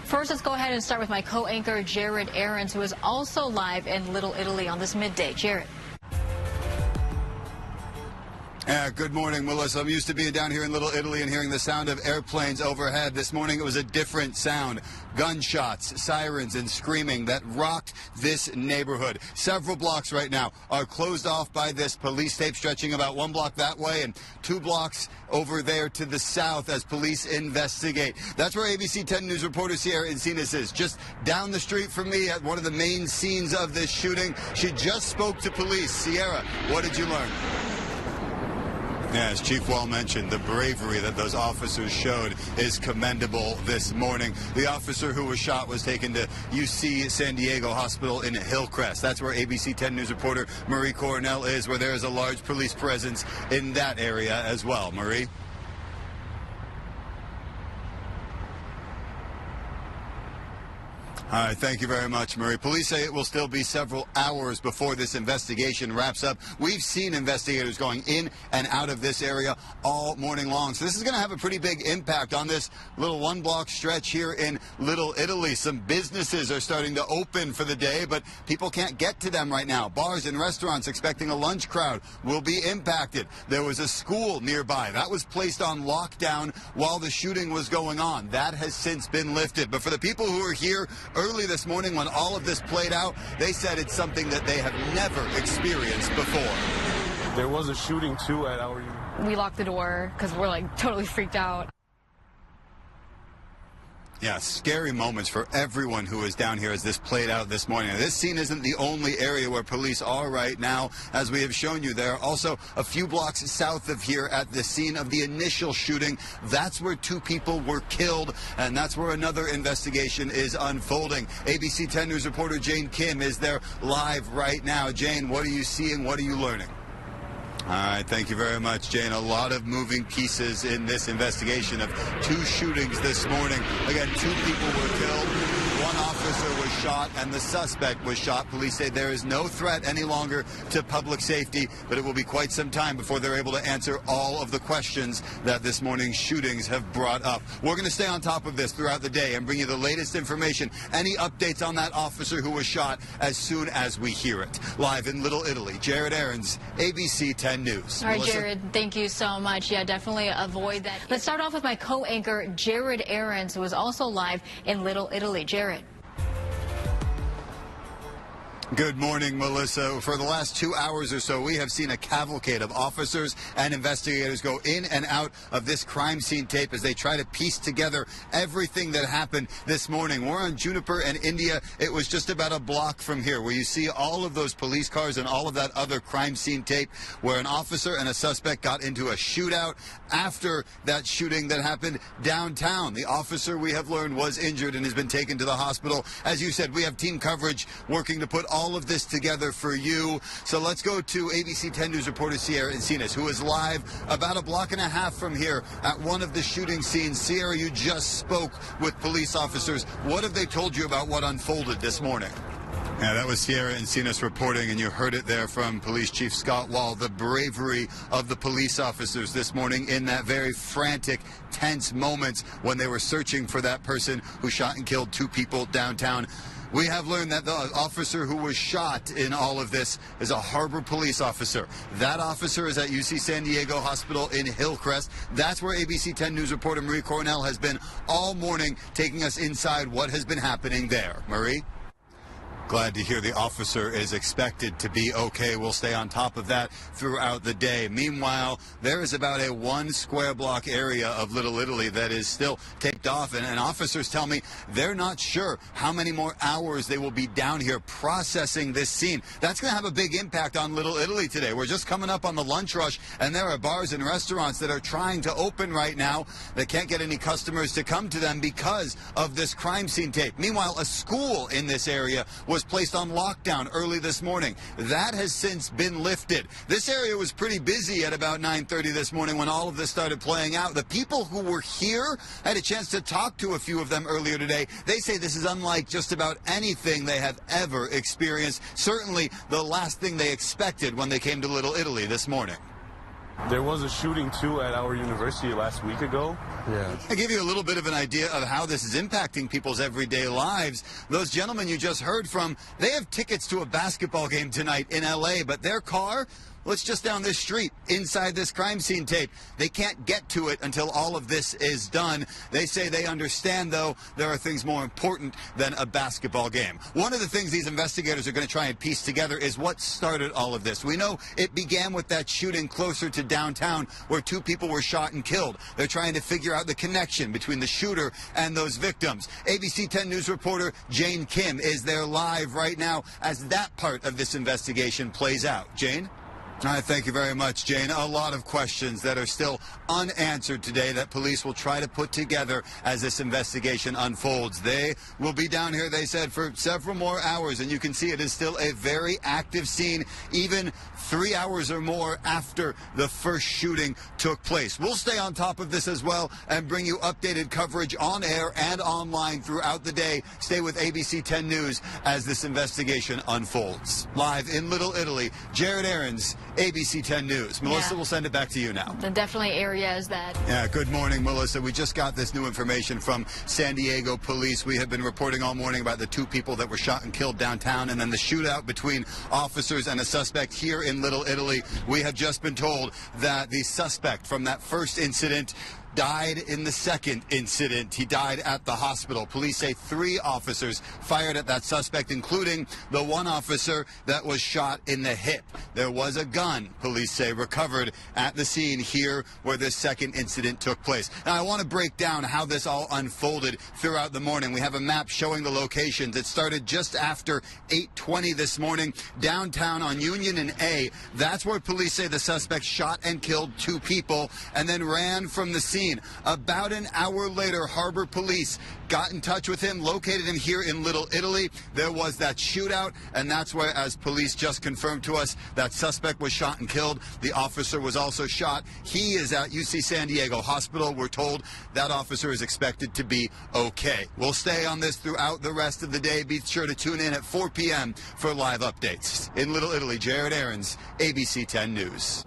First, let's go ahead and start with my co-anchor Jared Ahrens, who is also live in Little Italy on this midday. Jared. Good morning, Melissa. I'm used to being down here in Little Italy and hearing the sound of airplanes overhead. This morning it was a different sound. Gunshots, sirens, and screaming that rocked this neighborhood. Several blocks right now are closed off by this police tape, stretching about 1 block that way and 2 blocks over there to the south as police investigate. That's where ABC 10 News reporter Sierra Encinas is, just down the street from me at one of the main scenes of this shooting. She just spoke to police. Sierra, what did you learn? As Chief Wall mentioned, the bravery that those officers showed is commendable this morning. The officer who was shot was taken to UC San Diego Hospital in Hillcrest. That's where ABC 10 News reporter Marie Cornell is, where there is a large police presence in that area as well. Marie? All right, thank you very much, Marie. Police say it will still be several hours before this investigation wraps up. We've seen investigators going in and out of this area all morning long. So this is going to have a pretty big impact on this little 1-block stretch here in Little Italy. Some businesses are starting to open for the day, but people can't get to them right now. Bars and restaurants expecting a lunch crowd will be impacted. There was a school nearby that was placed on lockdown while the shooting was going on. That has since been lifted. But for the people who are here early this morning when all of this played out, they said it's something that they have never experienced before. There was a shooting too at our... We locked the door because we're like totally freaked out. Yeah, scary moments for everyone who is down here as this played out this morning. Now, this scene isn't the only area where police are right now. As we have shown you, there are also a few blocks south of here at the scene of the initial shooting. That's where 2 people were killed, and that's where another investigation is unfolding. ABC 10 News reporter Jane Kim is there live right now. Jane, what are you seeing? What are you learning? All right, thank you very much, Jane. A lot of moving pieces in this investigation of 2 shootings this morning. Again, 2 people were killed. 1 officer was shot and the suspect was shot. Police say there is no threat any longer to public safety, but it will be quite some time before they're able to answer all of the questions that this morning's shootings have brought up. We're going to stay on top of this throughout the day and bring you the latest information, any updates on that officer who was shot as soon as we hear it. Live in Little Italy, Jared Ahrens, ABC 10 News. All right, Melissa? Jared, thank you so much. Yeah, definitely avoid that. Let's start off with my co-anchor Jared Ahrens, who is also live in Little Italy. Jared. Good morning, Melissa. For the last 2 hours or so, we have seen a cavalcade of officers and investigators go in and out of this crime scene tape as they try to piece together everything that happened this morning. We're on Juniper and India. It was just about a block from here where you see all of those police cars and all of that other crime scene tape where an officer and a suspect got into a shootout after that shooting that happened downtown. The officer, we have learned, was injured and has been taken to the hospital. As you said, we have team coverage working to put all of this together for you. So let's go to ABC 10 News reporter Sierra Encinas, who is live about a block and a half from here at one of the shooting scenes. Sierra, you just spoke with police officers. What have they told you about what unfolded this morning? Yeah, that was Sierra Encinas reporting, and you heard it there from Police Chief Scott Wall, the bravery of the police officers this morning in that very frantic, tense moments when they were searching for that person who shot and killed 2 people downtown. We have learned that the officer who was shot in all of this is a Harbor police officer. That officer is at UC San Diego Hospital in Hillcrest. That's where ABC 10 News reporter Marie Cornell has been all morning, taking us inside what has been happening there. Marie? Glad to hear the officer is expected to be okay. We'll stay on top of that throughout the day. Meanwhile, there is about a 1 square block area of Little Italy that is still taped off, and officers tell me they're not sure how many more hours they will be down here processing this scene. That's going to have a big impact on Little Italy today. We're just coming up on the lunch rush, and there are bars and restaurants that are trying to open right now. They can't get any customers to come to them because of this crime scene tape. Meanwhile, a school in this area was placed on lockdown early this morning. That has since been lifted. This area was pretty busy at about 9:30 this morning when all of this started playing out. The people who were here, I had a chance to talk to a few of them earlier today. They say this is unlike just about anything they have ever experienced. Certainly the last thing they expected when they came to Little Italy this morning. There was a shooting too at our university last week ago. Yeah. I give you a little bit of an idea of how this is impacting people's everyday lives. Those gentlemen you just heard from, they have tickets to a basketball game tonight in L.A., but their car, well, it's just down this street inside this crime scene tape. They can't get to it until all of this is done. They say they understand, though, there are things more important than a basketball game. One of the things these investigators are going to try and piece together is what started all of this. We know it began with that shooting closer to downtown where 2 people were shot and killed. They're trying to figure out the connection between the shooter and those victims. ABC 10 News reporter Jane Kim is there live right now as that part of this investigation plays out. Jane? All right, thank you very much, Jane. A lot of questions that are still unanswered today that police will try to put together as this investigation unfolds. They will be down here, they said, for several more hours, and you can see it is still a very active scene, even 3 hours or more after the first shooting took place. We'll stay on top of this as well and bring you updated coverage on air and online throughout the day. Stay with ABC 10 News as this investigation unfolds. Live in Little Italy, Jared Aarons, ABC 10 News. Melissa, we'll send it back to you now. Definitely areas that... Yeah, good morning, Melissa. We just got this new information from San Diego police. We have been reporting all morning about the 2 people that were shot and killed downtown and then the shootout between officers and a suspect here in Little Italy. We have just been told that the suspect from that first incident died in the second incident. He died at the hospital. Police say 3 officers fired at that suspect, including the one officer that was shot in the hip. There was a gun, police say, recovered at the scene here where this second incident took place. Now, I want to break down how this all unfolded throughout the morning. We have a map showing the locations. It started just after 8:20 this morning, downtown on Union and A. That's where police say the suspect shot and killed 2 people and then ran from the scene. About an hour later, Harbor Police got in touch with him, located him here in Little Italy. There was that shootout, and that's where, as police just confirmed to us, that suspect was shot and killed. The officer was also shot. He is at UC San Diego Hospital. We're told that officer is expected to be okay. We'll stay on this throughout the rest of the day. Be sure to tune in at 4 p.m. for live updates. In Little Italy, Jared Aarons, ABC 10 News.